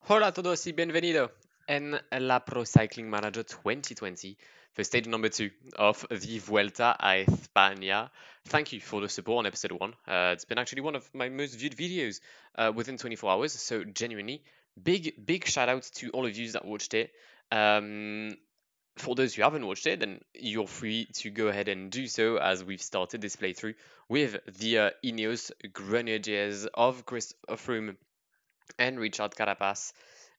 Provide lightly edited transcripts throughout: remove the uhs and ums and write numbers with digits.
Hola a todos y bienvenido en la Pro Cycling Manager 2020 for stage number 2 of the Vuelta a España. Thank you for the support on episode 1. It's been actually one of my most viewed videos within 24 hours, so genuinely big shout out to all of you that watched it. For those who haven't watched it, then you're free to go ahead and do so, as we've started this playthrough with the Ineos Grenadiers of Chris Froome and Richard Carapaz.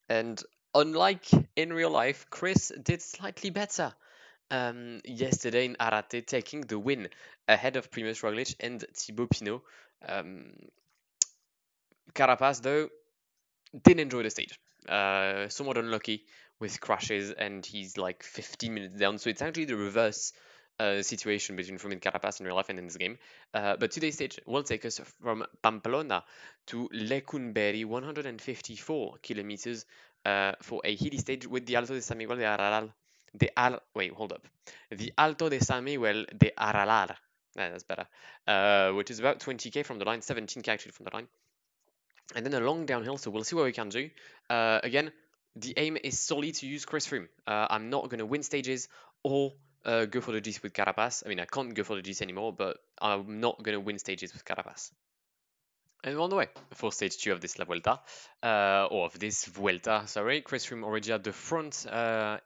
And unlike in real life, Chris did slightly better yesterday in Arate, taking the win ahead of Primoz Roglic and Thibaut Pinot. Carapaz, though, didn't enjoy the stage. Somewhat unlucky with crashes, and he's like 15 minutes down. So it's actually the reverse situation between Froome and Carapaz in real life and in this game. But today's stage will take us from Pamplona to Lekunberri, 154 kilometers for a hilly stage with the Alto de San Miguel de Aralar. Wait, hold up. The Alto de San Miguel de Aralar. That's better. Which is about 20k from the line, 17k actually from the line. And then a long downhill, so we'll see what we can do. Again, the aim is solely to use Chris Froome. I'm not going to win stages or go for the G's with Carapaz. I mean, I can't go for the G's anymore, but I'm not going to win stages with Carapaz. And we're on the way for stage 2 of this La Vuelta, or of this Vuelta, sorry. Chris Froome already at the front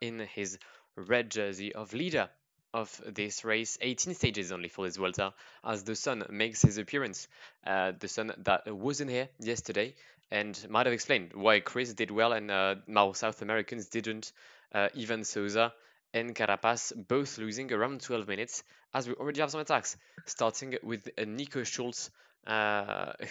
in his red jersey of leader of this race. 18 stages only for this Vuelta, as the sun makes his appearance. The sun that wasn't here yesterday, and might have explained why Chris did well and our South Americans didn't. Ivan Souza and Carapaz both losing around 12 minutes, as we already have some attacks, starting with Nico Schultz,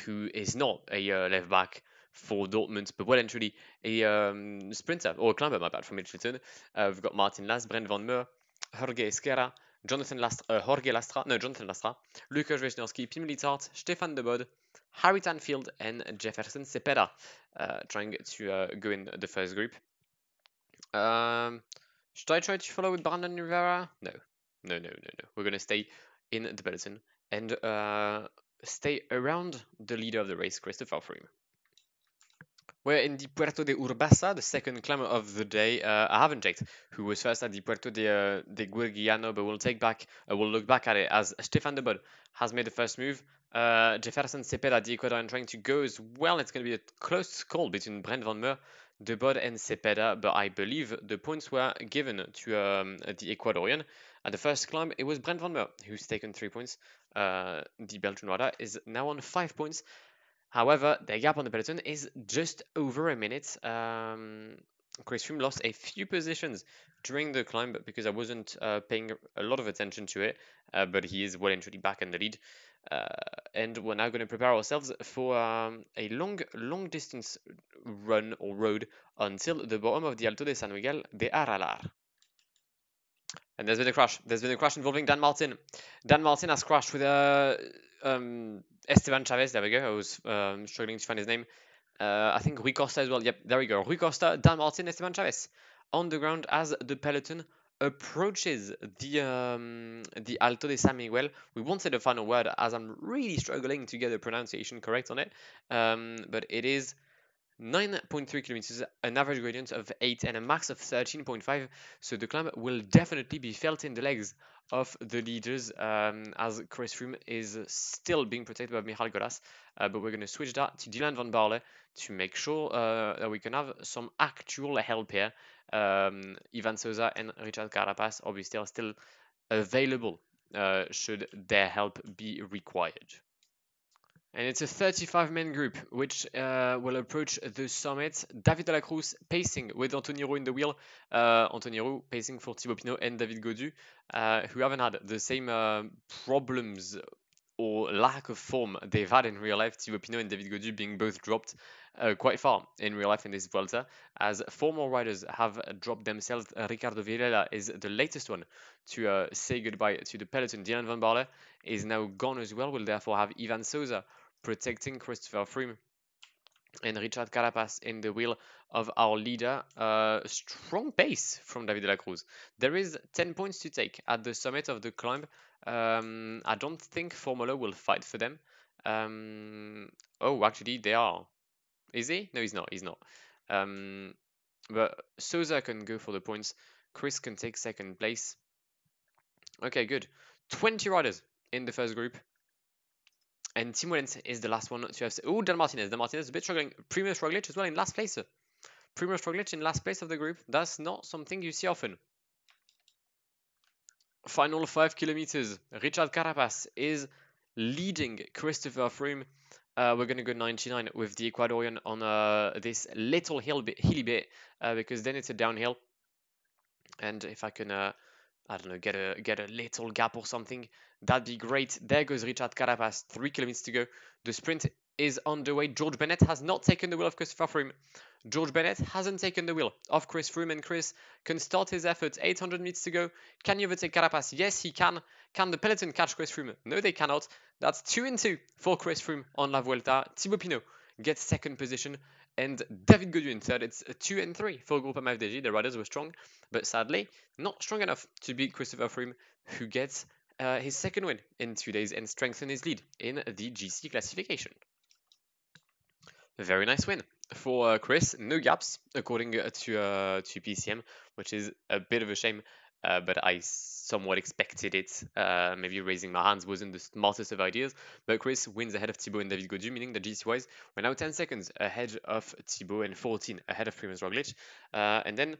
who is not a left back for Dortmund, but well and truly a sprinter, or a climber, my bad, from Mitchelton. We've got Martin Las, Brent Van Meer, Jorge Esquerra, Jonathan Lastra, Lucas Wisniewski, Pim Littart, Stefan de Bod, Harry Tanfield, and Jefferson Cepeda, trying to go in the first group. Should I try to follow with Brandon Rivera? No. We're going to stay in the peloton and stay around the leader of the race, Christopher Froome. We're in the Puerto de Urbasa, the second climber of the day. I haven't checked who was first at the Puerto de Guirguiano, but we'll look back at it as Stefan de Bod has made the first move. Jefferson Cepeda, the Ecuadorian, trying to go as well. It's going to be a close call between Brent Van Meer, de Bod, and Cepeda, but I believe the points were given to the Ecuadorian. At the first climb, it was Brent Van Meer who's taken 3 points. The Belgian rider is now on 5 points. However, the gap on the peloton is just over a minute. Chris Froome lost a few positions during the climb because I wasn't paying a lot of attention to it, but he is well and truly back in the lead. And we're now going to prepare ourselves for a long distance run or road until the bottom of the Alto de San Miguel de Aralar. And there's been a crash. There's been a crash involving Dan Martin. Dan Martin has crashed with Esteban Chavez. There we go. I was struggling to find his name. I think Rui Costa as well. Yep, there we go. Rui Costa, Dan Martin, Esteban Chavez on the ground as the peloton approaches the Alto de San Miguel. We won't say the final word as I'm really struggling to get the pronunciation correct on it. But it is 9.3 kilometers, an average gradient of 8 and a max of 13.5, so the climb will definitely be felt in the legs of the leaders, as Chris Froome is still being protected by Michal Goras, but we're going to switch that to Dylan van Baarle to make sure that we can have some actual help here. Ivan Souza and Richard Carapaz obviously are still available should their help be required. And it's a 35-man group which will approach the summit. David de la Cruz pacing with Anthony Roux in the wheel. Anthony Roux pacing for Thibaut Pinot and David Gaudu, who haven't had the same problems or lack of form they've had in real life. Thibaut Pinot and David Gaudu being both dropped quite far in real life in this Vuelta, as 4 more riders have dropped themselves. Ricardo Villela is the latest one to say goodbye to the peloton. Dylan van Baarle is now gone as well. We'll therefore have Ivan Souza protecting Christopher Froome and Richard Carapaz in the wheel of our leader. Strong pace from David de la Cruz. There is 10 points to take at the summit of the climb. I don't think Formolo will fight for them. Oh, actually, they are. Is he? No, he's not. But Souza can go for the points. Chris can take second place. Okay, good. 20 riders in the first group. And Tim Wellens is the last one to have... Oh, Dan Martinez. Dan Martinez is a bit struggling. Primoz Roglic as well in last place. Primoz Roglic in last place of the group. That's not something you see often. Final 5 kilometers. Richard Carapaz is leading Christopher Froome. We're going to go 99 with the Ecuadorian on this little hilly bit because then it's a downhill. And if I can, I don't know, get a little gap or something, that'd be great. There goes Richard Carapaz, 3 kilometers to go. The sprint is underway. George Bennett has not taken the wheel of Christopher Froome. George Bennett hasn't taken the wheel of Chris Froome, and Chris can start his effort. 800 meters to go. Can he overtake Carapaz? Yes, he can. Can the peloton catch Chris Froome? No, they cannot. That's 2-2 for Chris Froome on La Vuelta. Thibaut Pinot gets second position, and David Gaudu in third. It's 2-3 for Groupama FDJ. The riders were strong, but sadly not strong enough to beat Christopher Froome, who gets his second win in 2 days and strengthen his lead in the GC classification. A very nice win for Chris. No gaps according to PCM, which is a bit of a shame, but I somewhat expected it. Maybe raising my hands wasn't the smartest of ideas, but Chris wins ahead of Thibaut and David Gaudu, meaning that GC-wise we're now 10 seconds ahead of Thibaut and 14 ahead of Primoz Roglic. And then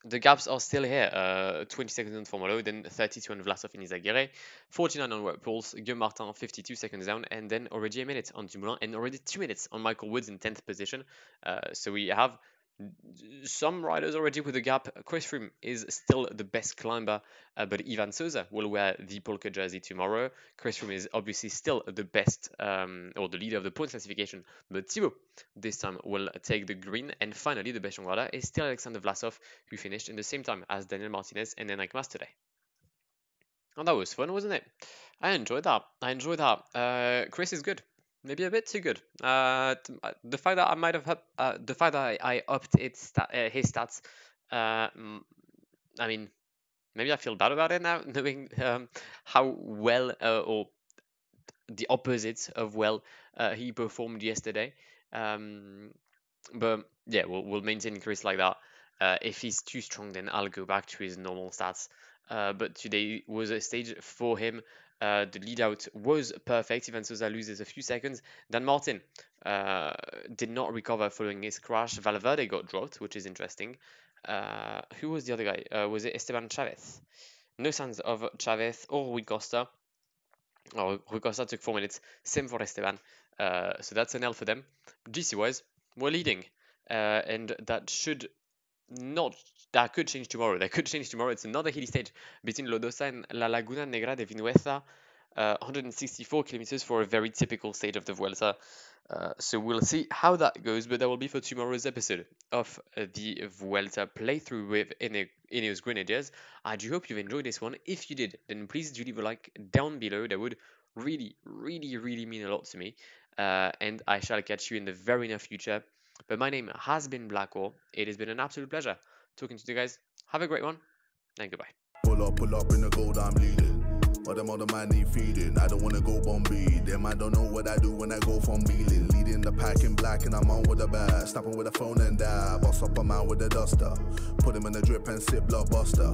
the gaps are still here. 20 seconds on Formolo, then 32 on Vlasov and Izagirre, 49 on Wout Poels, Guillaume Martin 52 seconds down, and then already a minute on Dumoulin, and already 2 minutes on Michael Woods in 10th position. So we have some riders already with a gap. Chris Froome is still the best climber, but Ivan Souza will wear the polka jersey tomorrow. Chris Froome is obviously still the best, or the leader of the points classification, but Thibaut this time will take the green. And finally, the best young rider is still Alexander Vlasov, who finished in the same time as Daniel Martinez and Enric Mas today. And that was fun, wasn't it? I enjoyed that. Chris is good. Maybe a bit too good. The fact that I might have the fact that I upped his stats. I mean, maybe I feel bad about it now, knowing how well or the opposite of well he performed yesterday. But yeah, we'll maintain Chris like that. If he's too strong, then I'll go back to his normal stats. But today was a stage for him. The lead out was perfect. Ivan Souza loses a few seconds. Dan Martin did not recover following his crash. Valverde got dropped, which is interesting. Who was the other guy? Was it Esteban Chavez? No signs of Chavez or Rui Costa. Oh, Rui Costa took 4 minutes. Same for Esteban. So that's an L for them. GC-wise, we're leading. And that could change tomorrow. It's another hilly stage between Lodosa and La Laguna Negra de Vinuesa. 164 kilometers for a very typical stage of the Vuelta. So we'll see how that goes, but that will be for tomorrow's episode of the Vuelta playthrough with Ineos Grenadiers. I do hope you've enjoyed this one. If you did, then please do leave a like down below. That would really mean a lot to me. And I shall catch you in the very near future. But my name has been Blackwar. It has been an absolute pleasure talking to you guys. Have a great one, and goodbye. Pull up in the gold, I'm leading. But them other man need feeding. I don't wanna go Bombay. Them I don't know what I do when I go from Beeling. Leading the pack in black and I'm on with a bat. Snapping with a phone and dab. Boss up a man with a duster. Put him in the drip and sip blockbuster.